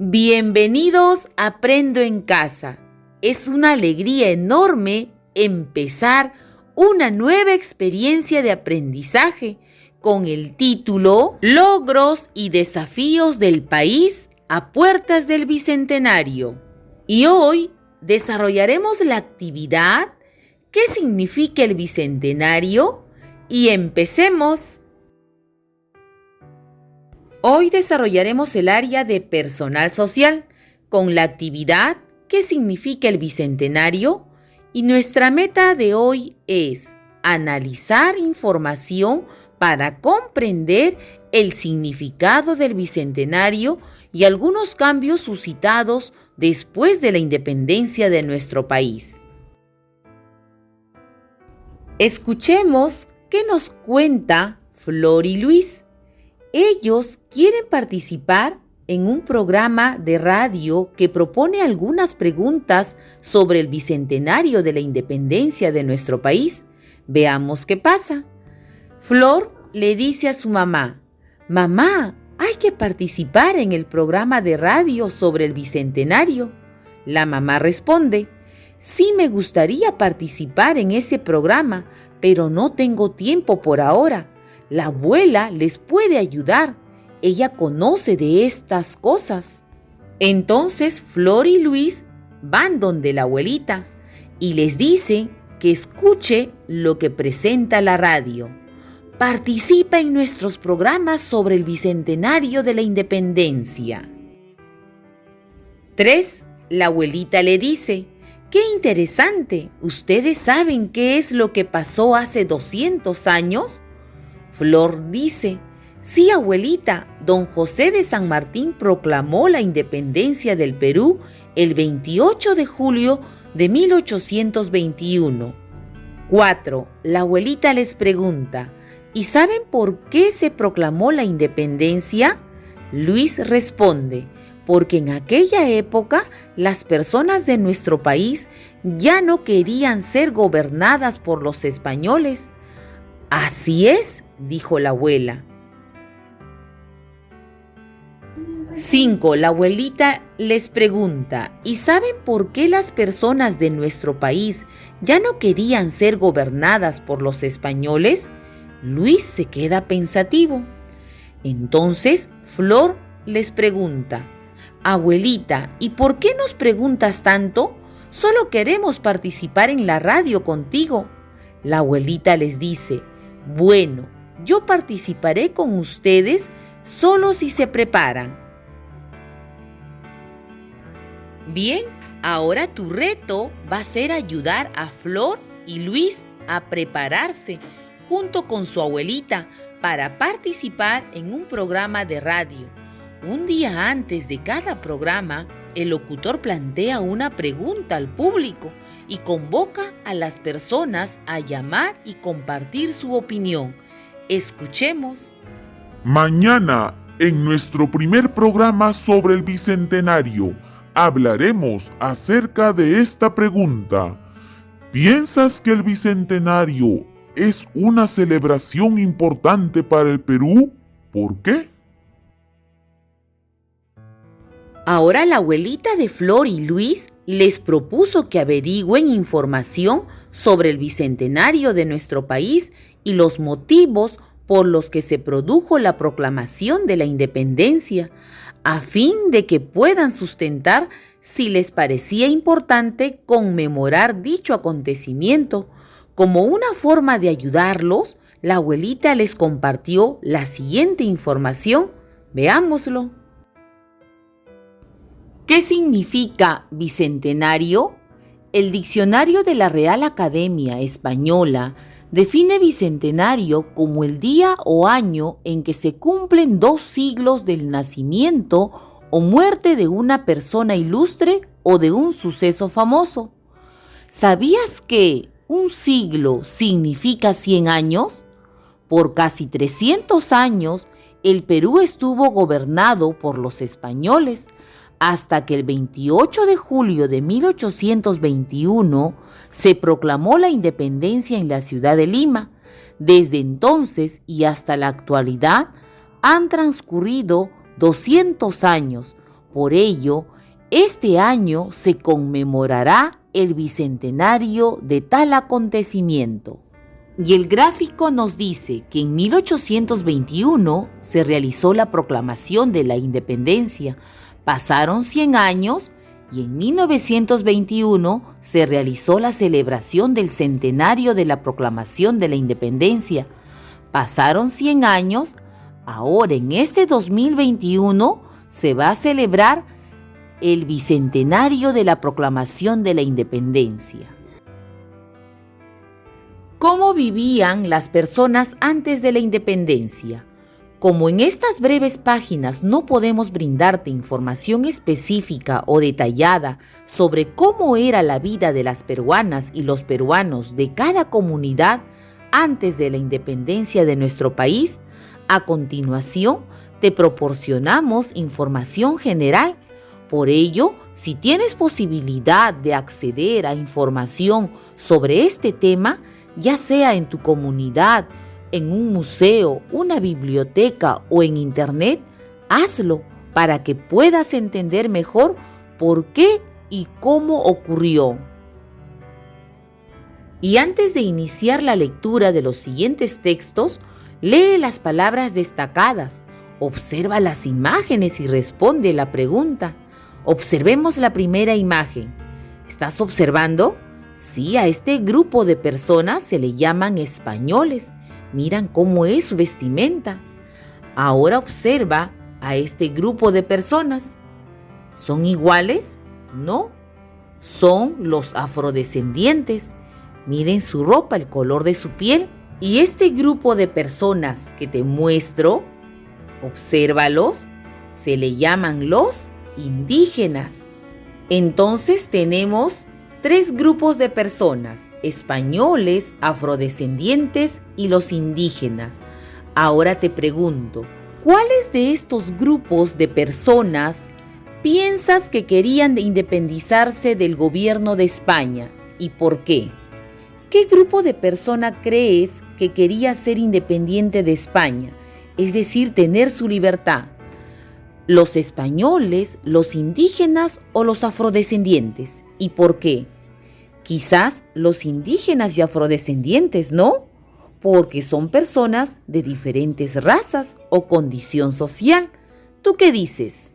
Bienvenidos a Aprendo en Casa. Es una alegría enorme empezar una nueva experiencia de aprendizaje con el título Logros y desafíos del país a puertas del Bicentenario. Y hoy desarrollaremos la actividad ¿Qué significa el Bicentenario? Y empecemos. Hoy desarrollaremos el área de personal social con la actividad ¿Qué significa el Bicentenario? Y nuestra meta de hoy es analizar información para comprender el significado del Bicentenario y algunos cambios suscitados después de la independencia de nuestro país. Escuchemos qué nos cuenta Flor y Luis. Ellos quieren participar en un programa de radio que propone algunas preguntas sobre el bicentenario de la independencia de nuestro país. Veamos qué pasa. Flor le dice a su mamá: «Mamá, hay que participar en el programa de radio sobre el bicentenario». La mamá responde: «Sí, me gustaría participar en ese programa, pero no tengo tiempo por ahora. La abuela les puede ayudar. Ella conoce de estas cosas». Entonces Flor y Luis van donde la abuelita y les dicen que escuche lo que presenta la radio. Participa en nuestros programas sobre el Bicentenario de la Independencia. 3. La abuelita le dice: «Qué interesante. ¿Ustedes saben qué es lo que pasó hace 200 años? Flor dice: «Sí, abuelita, don José de San Martín proclamó la independencia del Perú el 28 de julio de 1821. 4. La abuelita les pregunta: ¿y saben por qué se proclamó la independencia? Luis responde: «Porque en aquella época las personas de nuestro país ya no querían ser gobernadas por los españoles». «Así es», dijo la abuela. 5. La abuelita les pregunta: ¿y saben por qué las personas de nuestro país ya no querían ser gobernadas por los españoles? Luis se queda pensativo. Entonces Flor les pregunta: «Abuelita, ¿y por qué nos preguntas tanto? Solo queremos participar en la radio contigo». La abuelita les dice: «Bueno, yo participaré con ustedes solo si se preparan». Bien, ahora tu reto va a ser ayudar a Flor y Luis a prepararse junto con su abuelita para participar en un programa de radio. Un día antes de cada programa, el locutor plantea una pregunta al público y convoca a las personas a llamar y compartir su opinión. Escuchemos. Mañana, en nuestro primer programa sobre el Bicentenario, hablaremos acerca de esta pregunta. ¿Piensas que el Bicentenario es una celebración importante para el Perú? ¿Por qué? Ahora la abuelita de Flor y Luis les propuso que averigüen información sobre el bicentenario de nuestro país y los motivos por los que se produjo la proclamación de la independencia, a fin de que puedan sustentar si les parecía importante conmemorar dicho acontecimiento. Como una forma de ayudarlos, la abuelita les compartió la siguiente información. Veámoslo. ¿Qué significa bicentenario? El diccionario de la Real Academia Española define bicentenario como el día o año en que se cumplen 2 siglos del nacimiento o muerte de una persona ilustre o de un suceso famoso. ¿Sabías que un siglo significa 100 años? Por casi 300 años, el Perú estuvo gobernado por los españoles, hasta que el 28 de julio de 1821 se proclamó la independencia en la ciudad de Lima. Desde entonces y hasta la actualidad han transcurrido 200 años, Por ello, este año se conmemorará el bicentenario de tal acontecimiento. Y el gráfico nos dice que en 1821 se realizó la proclamación de la independencia. Pasaron 100 años y en 1921 se realizó la celebración del centenario de la proclamación de la independencia. Pasaron 100 años, ahora en este 2021 se va a celebrar el bicentenario de la proclamación de la independencia. ¿Cómo vivían las personas antes de la independencia? Como en estas breves páginas no podemos brindarte información específica o detallada sobre cómo era la vida de las peruanas y los peruanos de cada comunidad antes de la independencia de nuestro país, a continuación te proporcionamos información general. Por ello, si tienes posibilidad de acceder a información sobre este tema, ya sea en tu comunidad, en un museo, una biblioteca o en internet, hazlo para que puedas entender mejor por qué y cómo ocurrió. Y antes de iniciar la lectura de los siguientes textos, lee las palabras destacadas, observa las imágenes y responde la pregunta. Observemos la primera imagen. ¿Estás observando? Sí, a este grupo de personas se le llaman españoles. Miran cómo es su vestimenta. Ahora observa a este grupo de personas. ¿Son iguales? No. Son los afrodescendientes. Miren su ropa, el color de su piel. Y este grupo de personas que te muestro, obsérvalos, se le llaman los indígenas. Entonces tenemos 3 grupos de personas: españoles, afrodescendientes y los indígenas. Ahora te pregunto, ¿cuáles de estos grupos de personas piensas que querían independizarse del gobierno de España y por qué? ¿Qué grupo de persona crees que quería ser independiente de España, es decir, tener su libertad? ¿Los españoles, los indígenas o los afrodescendientes? ¿Y por qué? Quizás los indígenas y afrodescendientes, ¿no? Porque son personas de diferentes razas o condición social. ¿Tú qué dices?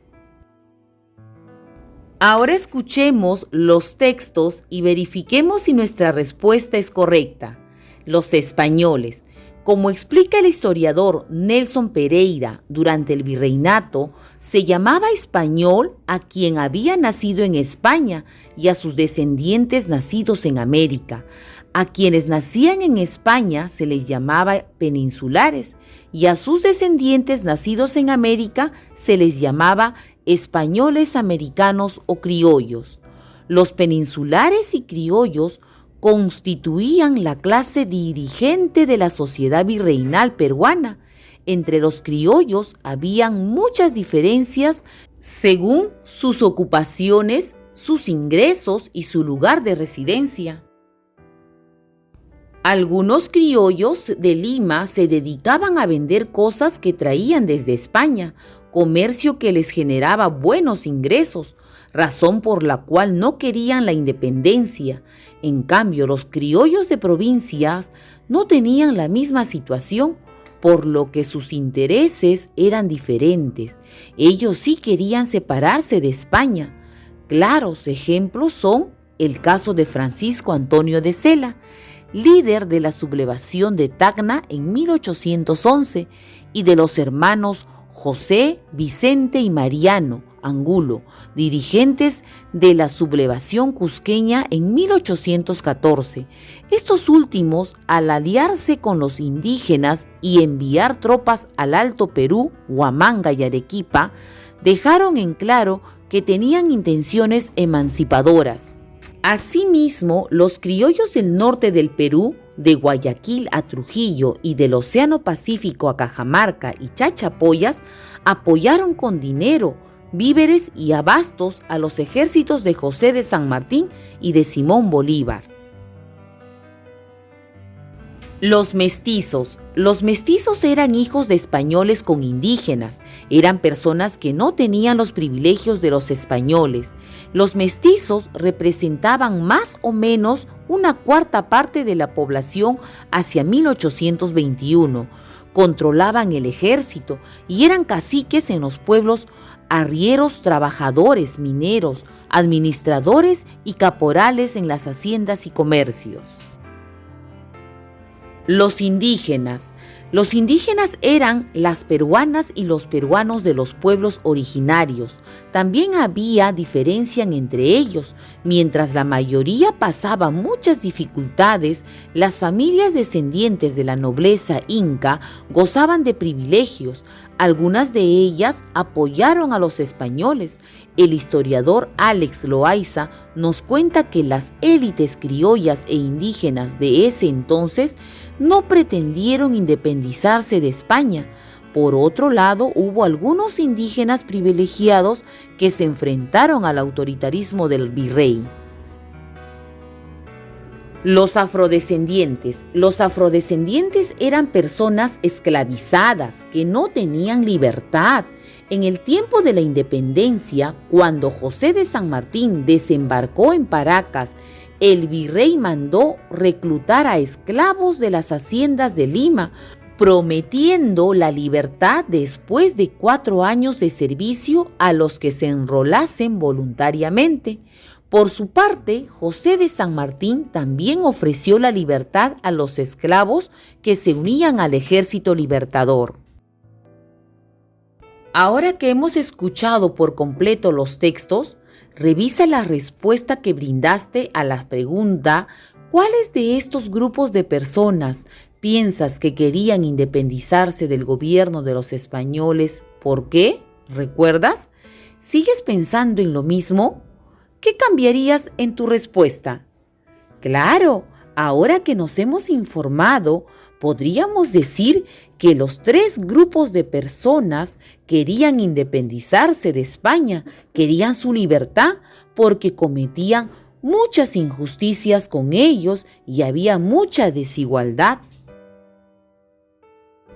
Ahora escuchemos los textos y verifiquemos si nuestra respuesta es correcta. Los españoles. Como explica el historiador Nelson Pereira, durante el virreinato se llamaba español a quien había nacido en España y a sus descendientes nacidos en América. A quienes nacían en España se les llamaba peninsulares y a sus descendientes nacidos en América se les llamaba españoles americanos o criollos. Los peninsulares y criollos constituían la clase dirigente de la sociedad virreinal peruana. Entre los criollos habían muchas diferencias según sus ocupaciones, sus ingresos y su lugar de residencia. Algunos criollos de Lima se dedicaban a vender cosas que traían desde España, comercio que les generaba buenos ingresos, razón por la cual no querían la independencia. En cambio, los criollos de provincias no tenían la misma situación, por lo que sus intereses eran diferentes. Ellos sí querían separarse de España. Claros ejemplos son el caso de Francisco Antonio de Cela, líder de la sublevación de Tacna en 1811, y de los hermanos José, Vicente y Mariano Angulo, dirigentes de la sublevación cusqueña en 1814. Estos últimos, al aliarse con los indígenas y enviar tropas al Alto Perú, Huamanga y Arequipa, dejaron en claro que tenían intenciones emancipadoras. Asimismo, los criollos del norte del Perú, de Guayaquil a Trujillo y del Océano Pacífico a Cajamarca y Chachapoyas, apoyaron con dinero, víveres y abastos a los ejércitos de José de San Martín y de Simón Bolívar. Los mestizos. Los mestizos eran hijos de españoles con indígenas. Eran personas que no tenían los privilegios de los españoles. Los mestizos representaban más o menos una cuarta parte de la población hacia 1821. Controlaban el ejército y eran caciques en los pueblos, arrieros, trabajadores, mineros, administradores y caporales en las haciendas y comercios. Los indígenas. Los indígenas eran las peruanas y los peruanos de los pueblos originarios. También había diferencia entre ellos. Mientras la mayoría pasaba muchas dificultades, las familias descendientes de la nobleza inca gozaban de privilegios. Algunas de ellas apoyaron a los españoles. El historiador Alex Loaiza nos cuenta que las élites criollas e indígenas de ese entonces no pretendieron independizarse de España. Por otro lado, hubo algunos indígenas privilegiados que se enfrentaron al autoritarismo del virrey. Los afrodescendientes. Los afrodescendientes eran personas esclavizadas que no tenían libertad. En el tiempo de la independencia, cuando José de San Martín desembarcó en Paracas, el virrey mandó reclutar a esclavos de las haciendas de Lima, prometiendo la libertad después de 4 años de servicio a los que se enrolasen voluntariamente. Por su parte, José de San Martín también ofreció la libertad a los esclavos que se unían al ejército libertador. Ahora que hemos escuchado por completo los textos, revisa la respuesta que brindaste a la pregunta: ¿cuáles de estos grupos de personas piensas que querían independizarse del gobierno de los españoles? ¿Por qué? ¿Recuerdas? ¿Sigues pensando en lo mismo? ¿Qué cambiarías en tu respuesta? Claro, ahora que nos hemos informado, podríamos decir que los 3 grupos de personas querían independizarse de España, querían su libertad porque cometían muchas injusticias con ellos y había mucha desigualdad.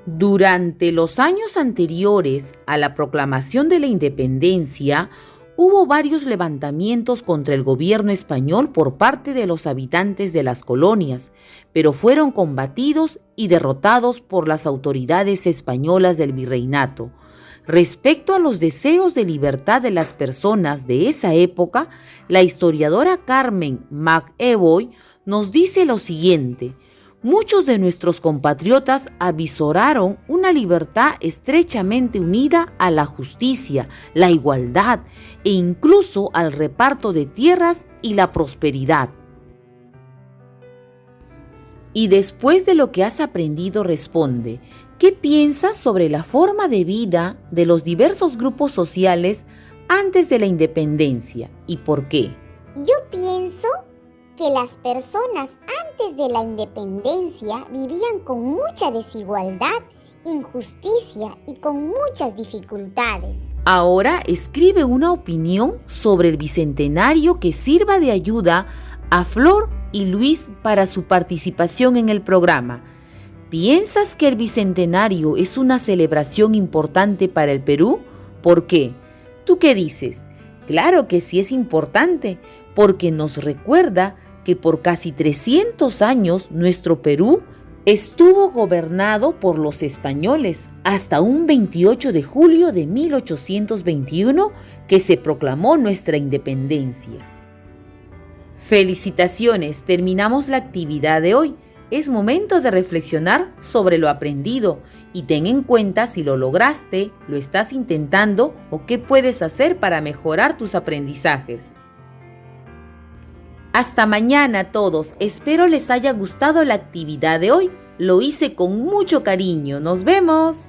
Durante los años anteriores a la proclamación de la independencia, hubo varios levantamientos contra el gobierno español por parte de los habitantes de las colonias, pero fueron combatidos y derrotados por las autoridades españolas del virreinato. Respecto a los deseos de libertad de las personas de esa época, la historiadora Carmen McEvoy nos dice lo siguiente: muchos de nuestros compatriotas avisoraron una libertad estrechamente unida a la justicia, la igualdad e incluso al reparto de tierras y la prosperidad. Y después de lo que has aprendido, responde: ¿qué piensas sobre la forma de vida de los diversos grupos sociales antes de la independencia y por qué? Yo pienso que las personas antes de la independencia vivían con mucha desigualdad, injusticia y con muchas dificultades. Ahora escribe una opinión sobre el bicentenario que sirva de ayuda a Flor y Luis para su participación en el programa. ¿Piensas que el bicentenario es una celebración importante para el Perú? ¿Por qué? ¿Tú qué dices? Claro que sí es importante, porque nos recuerda que por casi 300 años nuestro Perú estuvo gobernado por los españoles hasta un 28 de julio de 1821 que se proclamó nuestra independencia. Felicitaciones, terminamos la actividad de hoy. Es momento de reflexionar sobre lo aprendido y ten en cuenta si lo lograste, lo estás intentando o qué puedes hacer para mejorar tus aprendizajes. Hasta mañana a todos, espero les haya gustado la actividad de hoy. Lo hice con mucho cariño. ¡Nos vemos!